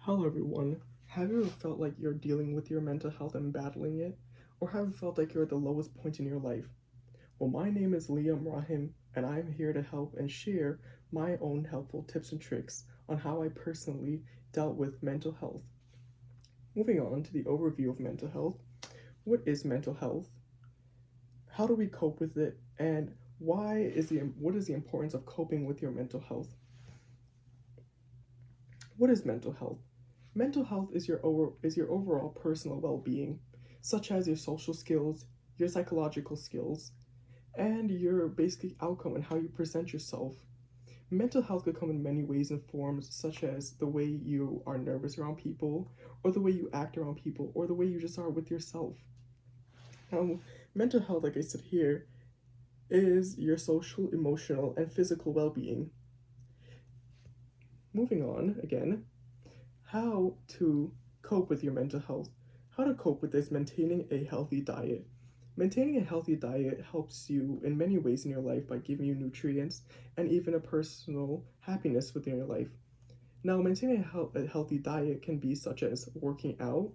Hello everyone. Have you ever felt like you're dealing with your mental health and battling it? Or have you felt like you're at the lowest point in your life? Well, my name is Liam Rahim, and I'm here to help and share my own helpful tips and tricks on how I personally dealt with mental health. Moving on to the overview of mental health. What is mental health? How do we cope with it? And what is the importance of coping with your mental health? What is mental health? Mental health is your overall personal well-being, such as your social skills, your psychological skills, and your basic outcome and how you present yourself. Mental health could come in many ways and forms, such as the way you are nervous around people, or the way you act around people, or the way you just are with yourself. Mental health, like I said here, is your social, emotional, and physical well-being. Moving on again, how to cope with your mental health. How to cope with this: maintaining a healthy diet. Maintaining a healthy diet helps you in many ways in your life by giving you nutrients and even a personal happiness within your life. Now, maintaining a healthy diet can be such as working out,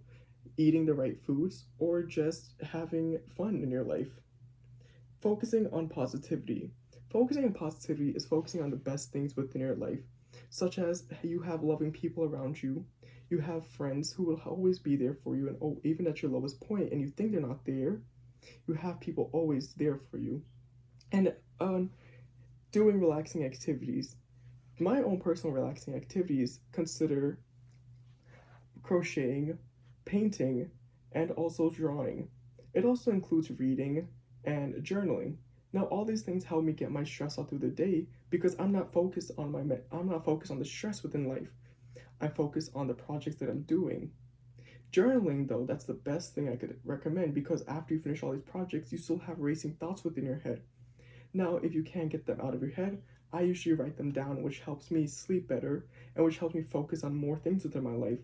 eating the right foods, or just having fun in your life. Focusing on positivity. Focusing on positivity is focusing on the best things within your life, such as you have loving people around you, you have friends who will always be there for you, and even at your lowest point, and you think they're not there, you have people always there for you. And doing relaxing activities. My own personal relaxing activities consider crocheting, painting, and also drawing. It also includes reading and journaling. Now, all these things help me get my stress out through the day because I'm not focused on the stress within life. I'm focused on the projects that I'm doing. Journaling, though, that's the best thing I could recommend because after you finish all these projects, you still have racing thoughts within your head. Now, if you can't get them out of your head, I usually write them down, which helps me sleep better and which helps me focus on more things within my life.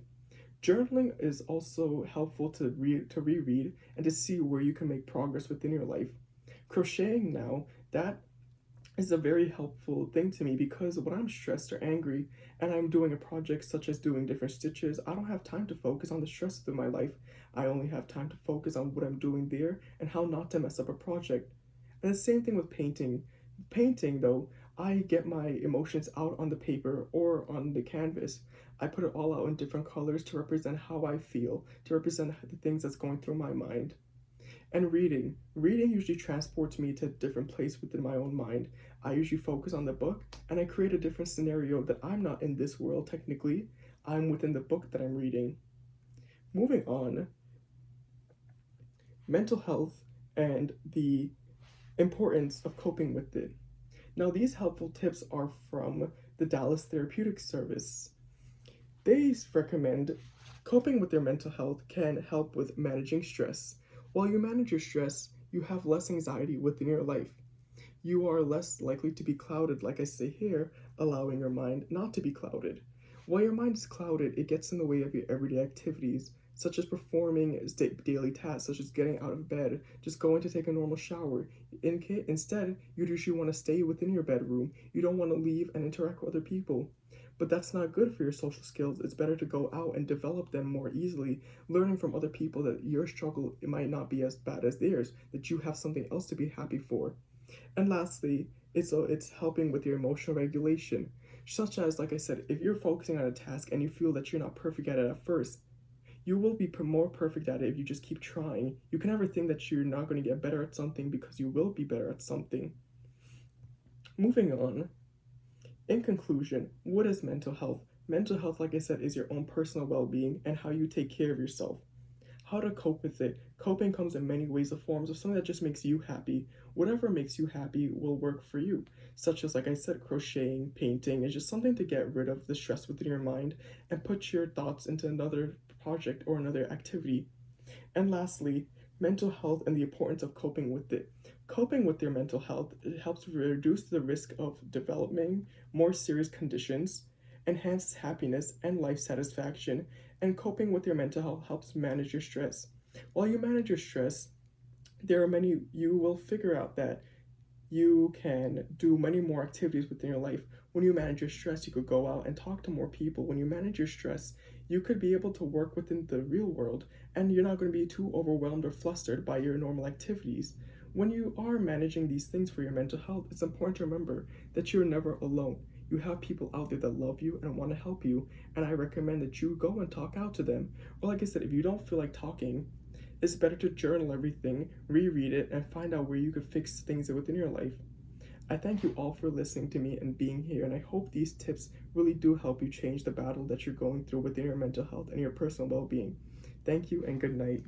Journaling is also helpful to reread and to see where you can make progress within your life. Crocheting now, that is a very helpful thing to me because when I'm stressed or angry and I'm doing a project such as doing different stitches, I don't have time to focus on the stress of my life. I only have time to focus on what I'm doing there and how not to mess up a project. And the same thing with painting. Painting, though, I get my emotions out on the paper or on the canvas. I put it all out in different colors to represent how I feel, to represent the things that's going through my mind. And reading. Reading usually transports me to a different place within my own mind. I usually focus on the book and I create a different scenario that I'm not in this world technically. I'm within the book that I'm reading. Moving on, mental health and the importance of coping with it. Now, these helpful tips are from the Dallas Therapeutic Service. They recommend coping with your mental health can help with managing stress. While you manage your stress, you have less anxiety within your life. You are less likely to be clouded, like I say here, allowing your mind not to be clouded. While your mind is clouded, it gets in the way of your everyday activities, such as performing daily tasks, such as getting out of bed, just going to take a normal shower. Instead, you'd usually want to stay within your bedroom. You don't want to leave and interact with other people. But that's not good for your social skills. It's better to go out and develop them more easily, learning from other people that your struggle it might not be as bad as theirs, that you have something else to be happy for. And lastly, it's helping with your emotional regulation, such as, like I said, if you're focusing on a task and you feel that you're not perfect at it at first, you will be more perfect at it if you just keep trying. You can never think that you're not going to get better at something because you will be better at something. Moving on, in conclusion, what is mental health? Mental health, like I said, is your own personal well being and how you take care of yourself. How to cope with it. Coping comes in many ways of forms of something that just makes you happy. Whatever makes you happy will work for you, such as, like I said, crocheting, painting is just something to get rid of the stress within your mind and put your thoughts into another project or another activity. And lastly, mental health and the importance of coping with it. Coping with your mental health, it helps reduce the risk of developing more serious conditions, enhances happiness and life satisfaction, and coping with your mental health helps manage your stress. While you manage your stress, there are many you will figure out that You can do many more activities within your life. When you manage your stress, you could go out and talk to more people. When you manage your stress, you could be able to work within the real world, and you're not going to be too overwhelmed or flustered by your normal activities. When you are managing these things for your mental health, it's important to remember that you're never alone. You have people out there that love you and want to help you, and I recommend that you go and talk out to them. Or, like I said, if you don't feel like talking, it's better to journal everything, reread it, and find out where you could fix things within your life. I thank you all for listening to me and being here, and I hope these tips really do help you change the battle that you're going through within your mental health and your personal well being. Thank you, and good night.